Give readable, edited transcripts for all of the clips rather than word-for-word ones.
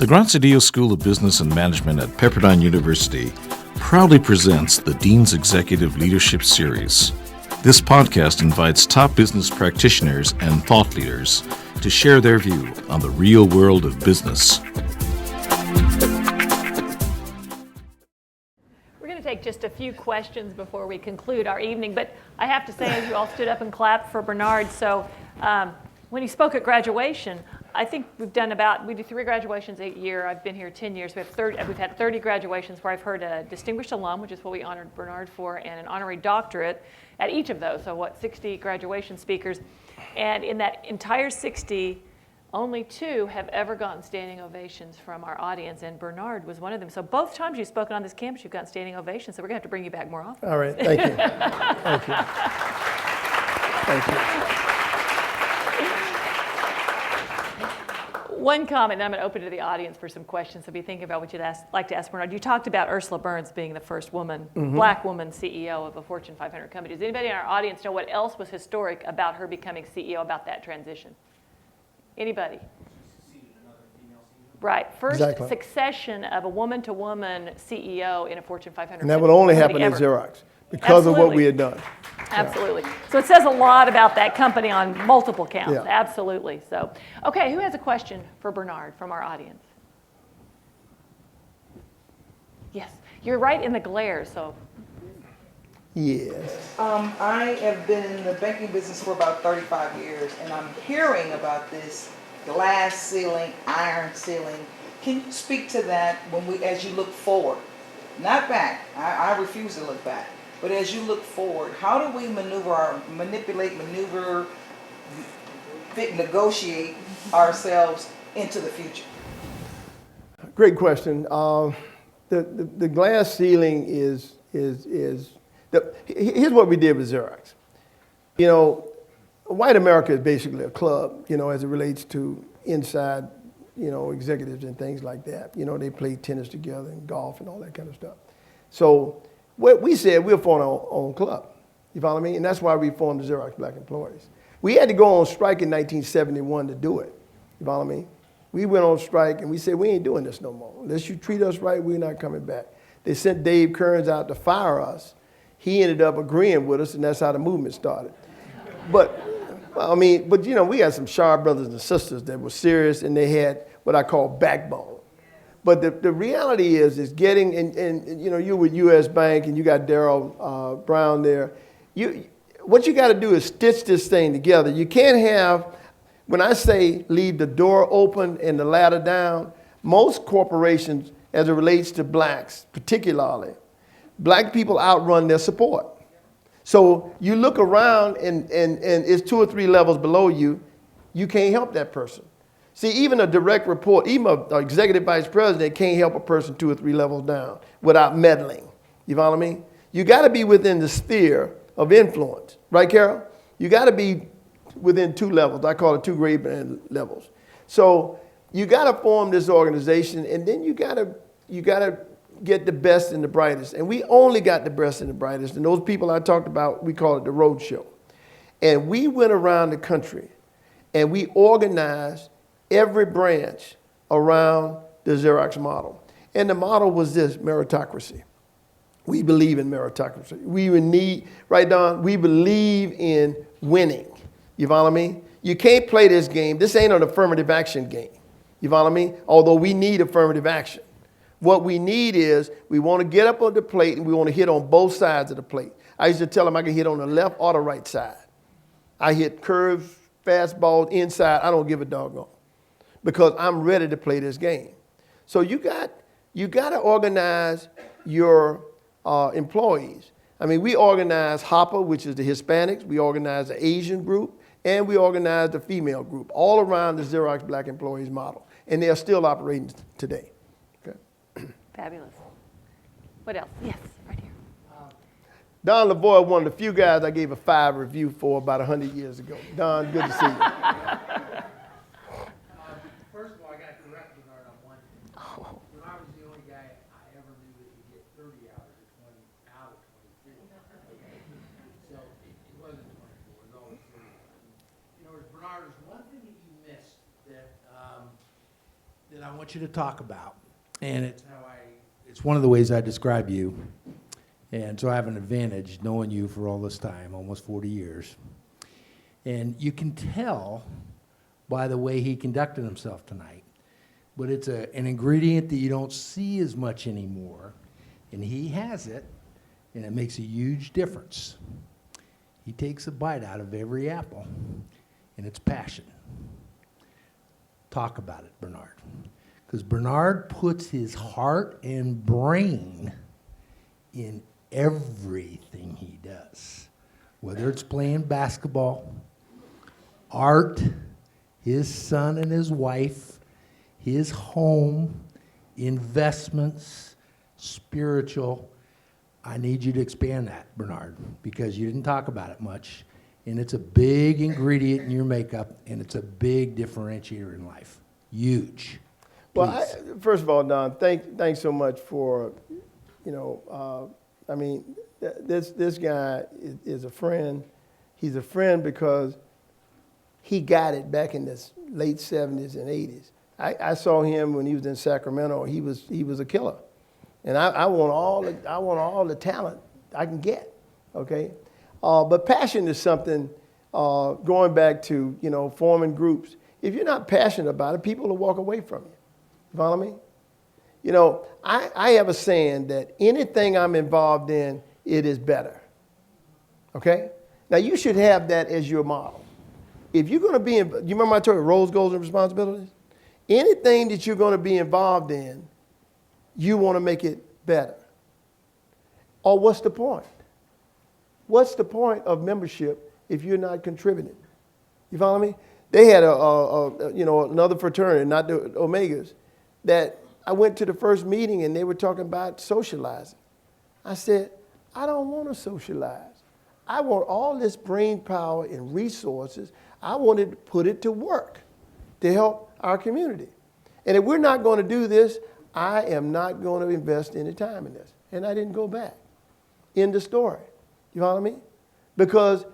The Graziadio School of Business and Management at Pepperdine University proudly presents the Dean's Executive Leadership Series. This podcast invites top business practitioners and thought leaders to share their view on the real world of business. We're going to take just a few questions before we conclude our evening, but I have to say, as you all stood up and clapped for Bernard, so when he spoke at graduation, I think we do 3 graduations a year. I've been here 10 years. We've had 30 graduations where I've heard a distinguished alum, which is what we honored Bernard for, and an honorary doctorate at each of those. So 60 graduation speakers. And in that entire 60, only 2 have ever gotten standing ovations from our audience, and Bernard was one of them. So both times you've spoken on this campus, you've gotten standing ovations, so we're going to have to bring you back more often. All right, thank you. Thank you. Thank you. One comment, and I'm going to open to the audience for some questions, so be thinking about what you'd like to ask Bernard. You talked about Ursula Burns being the first black woman CEO of a Fortune 500 company. Does anybody in our audience know what else was historic about her becoming CEO, about that transition? Anybody? Right. First succession of a woman-to-woman CEO in a Fortune 500 And that would only happen at Xerox because of what we had done. Absolutely. So it says a lot about that company on multiple counts. Yeah. Absolutely. So, okay, who has a question for Bernard from our audience? Yes, you're right in the glare, so. Yes. I have been in the banking business for about 35 years, and I'm hearing about this glass ceiling, iron ceiling. Can you speak to that as you look forward? Not back. I refuse to look back. But as you look forward, how do we manipulate, negotiate ourselves into the future? Great question. The glass ceiling is here's what we did with Xerox. You know, white America is basically a club, as it relates to inside, executives and things like that. They play tennis together and golf and all that kind of stuff. So what we said, we'll form our own club. You follow me? And that's why we formed the Xerox Black Employees. We had to go on strike in 1971 to do it. You follow me? We went on strike and we said, we ain't doing this no more. Unless you treat us right, we're not coming back. They sent Dave Kearns out to fire us. He ended up agreeing with us, and that's how the movement started. But we got some sharp brothers and sisters that were serious, and they had what I call backbone. But the reality is getting, and you're with U.S. Bank and you got Darryl Brown there. What you got to do is stitch this thing together. You can't have, when I say leave the door open and the ladder down, most corporations, as it relates to blacks particularly, black people outrun their support. So you look around and it's 2 or 3 levels below you, you can't help that person. See, even a direct report, even an executive vice president can't help a person 2 or 3 levels down without meddling. You follow me? You got to be within the sphere of influence. Right, Carol? You got to be within 2 levels. I call it 2 grade band levels. So you got to form this organization, and then you got to get the best and the brightest. And we only got the best and the brightest. And those people I talked about, we call it the road show. And we went around the country, and we organized every branch around the Xerox model. And the model was this: meritocracy. We believe in meritocracy. We believe in winning. You follow me? You can't play this game. This ain't an affirmative action game. You follow me? Although we need affirmative action. What we need is we want to get up on the plate and we want to hit on both sides of the plate. I used to tell them I can hit on the left or the right side. I hit curves, fastballs, inside. I don't give a doggone, because I'm ready to play this game. So you got to organize your employees. I mean, we organize HOPA, which is the Hispanics. We organize the Asian group, and we organize the female group, all around the Xerox Black Employees model. And they are still operating today. Okay. Fabulous. What else? Yes, right here. Don Lavoie, one of the few guys I gave a 5 review for about 100 years ago. Don, good to see you. First of all, I got to correct Bernard on one thing. When I was the only guy I ever knew that could get 30 hours or 20 out of 22. Okay? So it wasn't 24, it was always 30 hours. Bernard, there's one thing that you missed that that I want you to talk about, and it's one of the ways I describe you, and so I have an advantage knowing you for all this time, almost 40 years. And you can tell by the way he conducted himself tonight, but it's an ingredient that you don't see as much anymore, and he has it, and it makes a huge difference. He takes a bite out of every apple, and it's passion. Talk about it, Bernard. Because Bernard puts his heart and brain in everything he does. Whether it's playing basketball, art, his son and his wife, his home, investments, spiritual. I need you to expand that, Bernard, because you didn't talk about it much. And it's a big ingredient in your makeup, and it's a big differentiator in life. Huge. Well, first of all, Don, thanks so much for, this guy is a friend. He's a friend because he got it back in the late 70s and 80s. I saw him when he was in Sacramento. He was a killer, and I want all the talent I can get. Okay, but passion is something. Going back to forming groups. If you're not passionate about it, people will walk away from you. You follow me? I have a saying that anything I'm involved in, it is better. Okay? Now, you should have that as your model. If you're going to be you remember I told you roles, goals, and responsibilities? Anything that you're going to be involved in, you want to make it better. Or what's the point? What's the point of membership if you're not contributing? You follow me? They had another fraternity, not the Omegas, that I went to the first meeting and they were talking about socializing. I said, I don't want to socialize. I want all this brain power and resources. I wanted to put it to work to help our community. And if we're not going to do this, I am not going to invest any time in this. And I didn't go back. End of story. You follow me? Because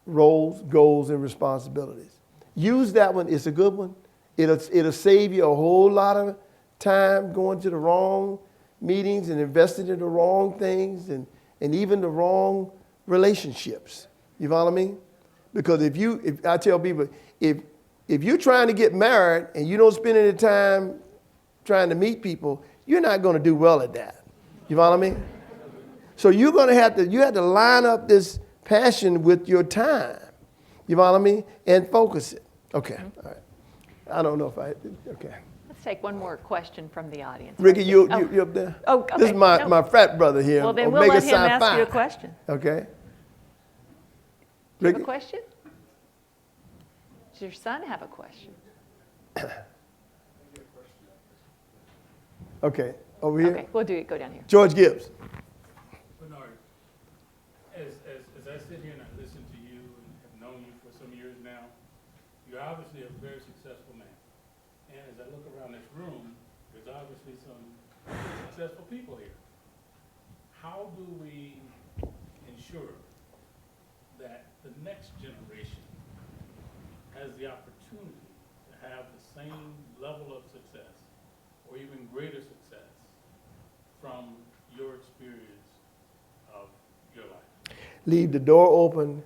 roles, goals, and responsibilities. Use that one. It's a good one. It'll save you a whole lot of time going to the wrong meetings and investing in the wrong things and even the wrong relationships. You follow me? Because if I tell people, if you're trying to get married and you don't spend any time trying to meet people, you're not going to do well at that. You follow me? So you have to line up this passion with your time. You follow me? And focus it. Okay. All right. I don't know if okay. Let's take one more question from the audience. Ricky, you up there? Oh, okay. This is my frat brother here. Well, then Omega we'll let him Psi ask Phi. you a question. Okay. Do you have a question? Does your son have a question? Okay. Over here. Okay, we'll go down here. George Gibbs. Bernard, as I sit here and I listen to you and have known you for some years now, you're obviously a very successful man. And as I look around this room, there's obviously some successful people here. How do we ensure that the next generation has the opportunity to have the same level of success or even greater success from your experience of your life? Leave the door open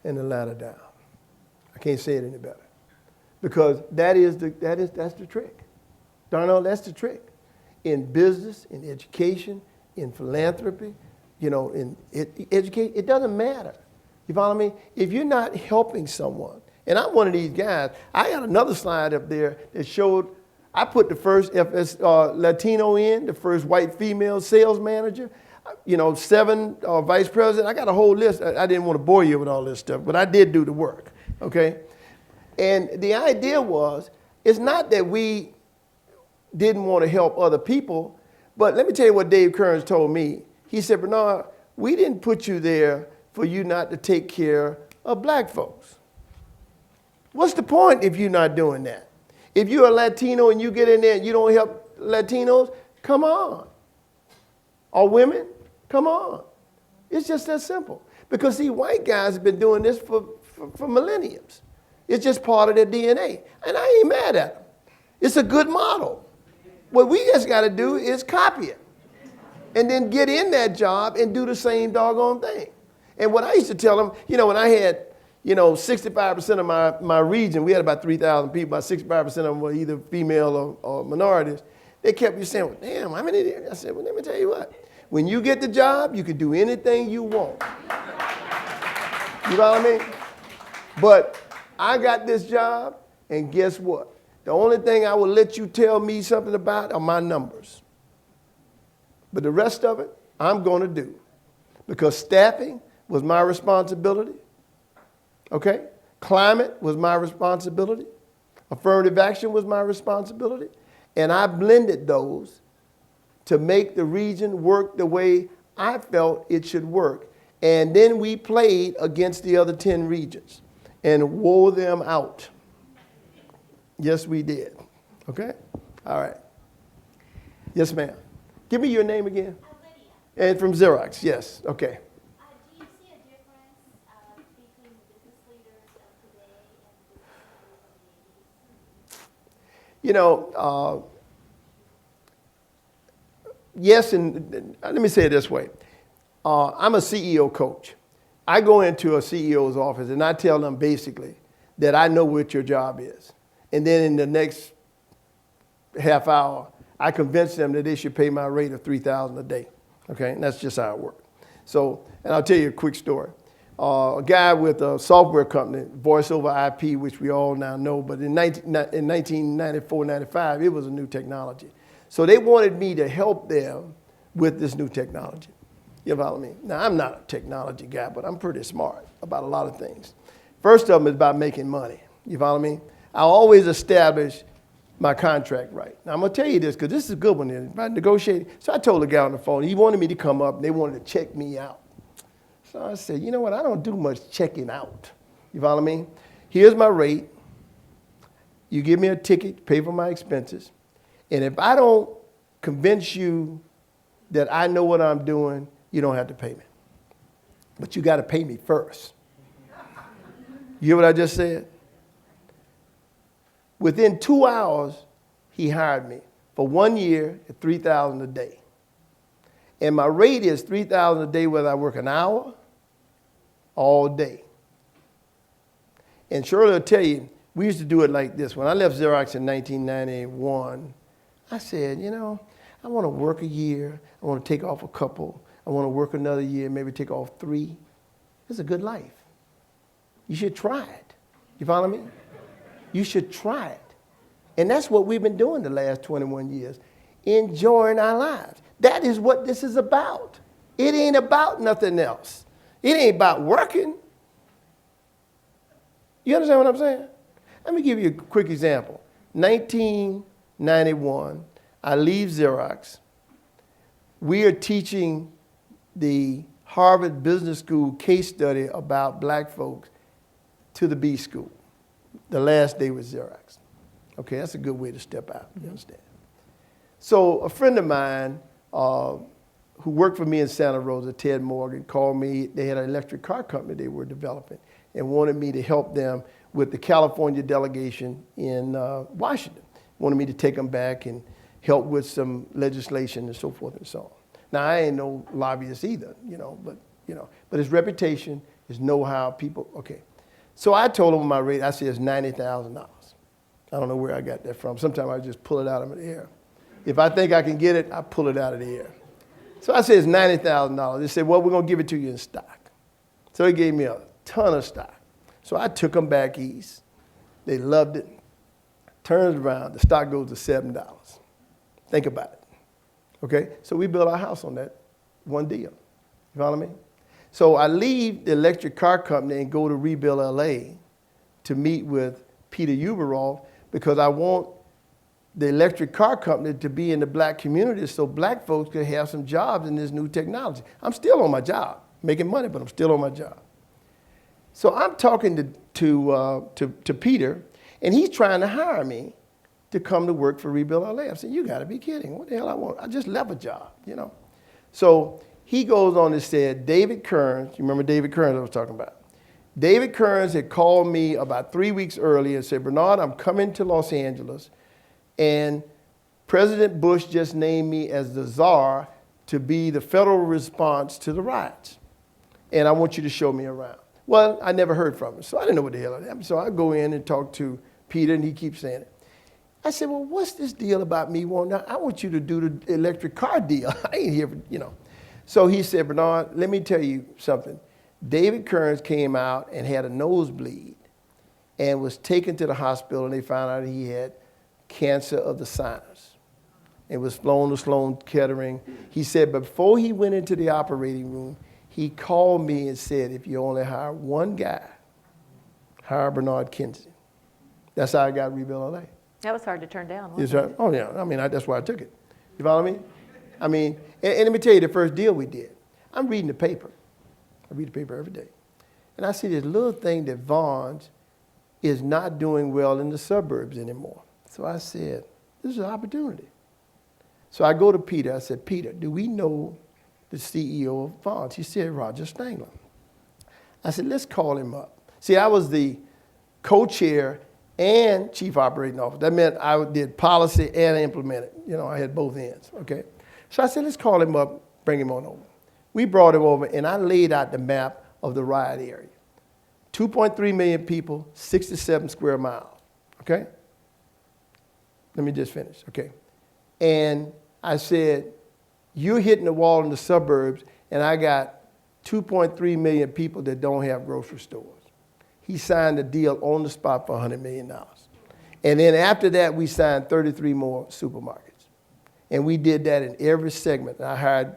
and the ladder down. I can't say it any better. Because that's the trick. Darnell, that's the trick. In business, in education, in philanthropy, in education, it doesn't matter. You follow me? If you're not helping someone, and I'm one of these guys, I got another slide up there that showed I put the first Latino in, the first white female sales manager, 7 vice president. I got a whole list. I didn't want to bore you with all this stuff, but I did do the work, okay? And the idea was, it's not that we didn't want to help other people, but let me tell you what Dave Kearns told me. He said, Bernard, we didn't put you there for you not to take care of black folks. What's the point if you're not doing that? If you're a Latino and you get in there and you don't help Latinos, come on. Or women, come on. It's just that simple. Because, see, white guys have been doing this for millenniums. It's just part of their DNA. And I ain't mad at them. It's a good model. What we just got to do is copy it and then get in that job and do the same doggone thing. And what I used to tell them, when I had, 65% of my region, we had about 3,000 people, about 65% of them were either female or minorities. They kept saying, well, damn, how many? I said, well, let me tell you what. When you get the job, you can do anything you want. You know what I mean? But I got this job, and guess what? The only thing I will let you tell me something about are my numbers. But the rest of it, I'm going to do. Because staffing was my responsibility. Okay? Climate was my responsibility. Affirmative action was my responsibility. And I blended those to make the region work the way I felt it should work. And then we played against the other 10 regions and wore them out. Yes, we did. Okay? All right. Yes, ma'am. Give me your name again. Lydia. And from Xerox, yes. Okay. Do you see a difference between the business leaders of today and the business leaders of the 80s? Yes, and let me say it this way. I'm a CEO coach. I go into a CEO's office and I tell them basically that I know what your job is. And then in the next half hour, I convince them that they should pay my rate of $3,000 a day. Okay, and that's just how it works. So, and I'll tell you a quick story. A guy with a software company, Voice over IP, which we all now know, but in 1994, 95, it was a new technology. So they wanted me to help them with this new technology. You follow me? Now, I'm not a technology guy, but I'm pretty smart about a lot of things. First of them is about making money. You follow me? I always establish my contract right. Now, I'm going to tell you this because this is a good one. If I negotiate, so I told the guy on the phone, he wanted me to come up and they wanted to check me out. So I said, you know what? I don't do much checking out. You follow me? Here's my rate. You give me a ticket, pay for my expenses. And if I don't convince you that I know what I'm doing, you don't have to pay me. But you got to pay me first. You hear what I just said? Within 2 hours, he hired me for 1 year at $3,000 a day. And my rate is $3,000 a day whether I work an hour, all day. And Shirley will tell you, we used to do it like this. When I left Xerox in 1991, I said, I want to work a year. I want to take off a couple. I want to work another year, maybe take off 3. It's a good life. You should try it. You follow me? You should try it. And that's what we've been doing the last 21 years, enjoying our lives. That is what this is about. It ain't about nothing else. It ain't about working. You understand what I'm saying? Let me give you a quick example. 1991, I leave Xerox. We are teaching the Harvard Business School case study about black folks to the B school. The last day was Xerox. Okay, that's a good way to step out, you understand? So a friend of mine who worked for me in Santa Rosa, Ted Morgan, called me. They had an electric car company they were developing and wanted me to help them with the California delegation in Washington. Wanted me to take them back and help with some legislation and so forth and so on. Now, I ain't no lobbyist either, but his reputation, his know-how, people, okay. So I told him my rate, I said it's $90,000. I don't know where I got that from. Sometimes I just pull it out of the air. If I think I can get it, I pull it out of the air. So I said it's $90,000. They said, well, we're going to give it to you in stock. So they gave me a ton of stock. So I took them back east. They loved it. Turns around, the stock goes to $7. Think about it. Okay? So we built our house on that one deal. You follow me? So I leave the electric car company and go to Rebuild LA to meet with Peter Uberoff because I want the electric car company to be in the black community so black folks could have some jobs in this new technology. I'm still on my job, making money, but I'm still on my job. So I'm talking to Peter, and he's trying to hire me to come to work for Rebuild LA. I said, you got to be kidding. What the hell I want? I just left a job, So he goes on and said, David Kearns, you remember David Kearns I was talking about? David Kearns had called me about 3 weeks earlier and said, Bernard, I'm coming to Los Angeles, And President Bush just named me as the czar to be the federal response to the riots. And I want you to show me around. Well, I never heard from him, so I didn't know what the hell had happened. So I go in and talk to Peter, and he keeps saying it. I said, well, what's this deal about me wanting, I want you to do the electric car deal. I ain't here for, So he said, Bernard, let me tell you something. David Kearns came out and had a nosebleed and was taken to the hospital, and they found out he had cancer of the sinus. It was flown to Sloan Kettering. He said before he went into the operating room, he called me and said, if you only hire one guy, hire Bernard Kinsey. That's how I got Rebuild LA. That was hard to turn down, wasn't Yes, it? sir. Oh, yeah. I mean, that's why I took it. You follow me? I mean, and let me tell you the first deal we did. I'm reading the paper. I read the paper every day. And I see this little thing that Vaughn's is not doing well in the suburbs anymore. So I said, this is an opportunity. So I go to Peter. I said, Peter, do we know the CEO of Vaughn's? He said, Roger Stangler. I said, let's call him up. See, I was the co-chair and chief operating officer. That meant I did policy and implemented. I had both ends, okay? So I said, let's call him up, bring him on over. We brought him over, and I laid out the map of the riot area. 2.3 million people, 67 square miles, okay? Let me just finish, okay? And I said, you're hitting the wall in the suburbs, and I got 2.3 million people that don't have grocery stores. He signed a deal on the spot for $100 million. And then after that, we signed 33 more supermarkets. And we did that in every segment. I hired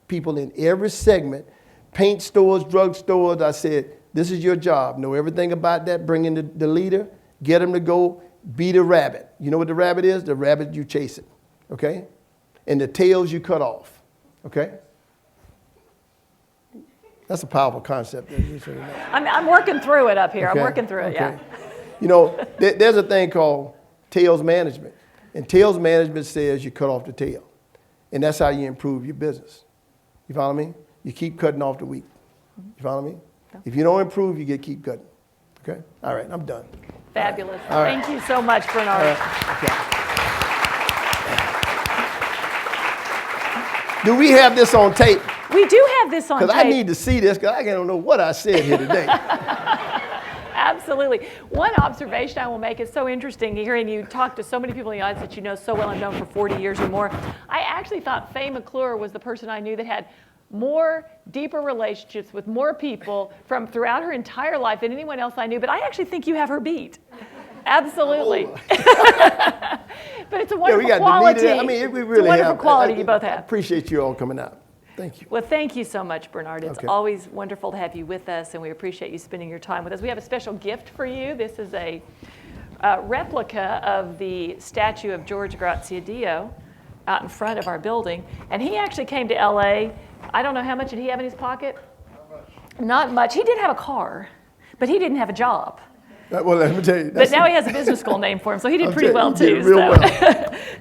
people in every segment, paint stores, drug stores. I said, this is your job. Know everything about that. Bring in the leader. Get him to go beat a rabbit. You know what the rabbit is? The rabbit, you chase it, okay? And the tails you cut off, okay? That's a powerful concept. I'm working through it up here. Okay. I'm working through it, yeah. There's a thing called tails management. And tails management says you cut off the tail. And that's how you improve your business. You follow me? You keep cutting off the weak. You follow me? If you don't improve, you keep cutting. Okay? All right, I'm done. Fabulous. All right. Thank you so much, Bernard. All right. Okay. Do we have this on tape? We do have this on tape. Because I need to see this, because I don't know what I said here today. Absolutely. One observation I will make is so interesting hearing you talk to so many people in the audience that you know so well and known for 40 years or more. I actually thought Faye McClure was the person I knew that had more deeper relationships with more people from throughout her entire life than anyone else I knew, but I actually think you have her beat. Absolutely. Oh. But it's a wonderful quality. We really it's a wonderful have. quality you both I have. appreciate you all coming out. Thank you. Well, thank you so much, Bernard. It's Okay. always wonderful to have you with us, and we appreciate you spending your time with us. We have a special gift for you. This is a replica of the statue of George Graziadio out in front of our building. And he actually came to LA. I don't know how much did he have in his pocket? Not much. He did have a car, but he didn't have a job. Well, let me tell you. But now he has a business school named for him, so he did pretty well too.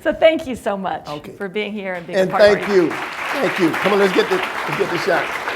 So thank you so much for being here and being a part of our thank you. Come on, let's get the shot.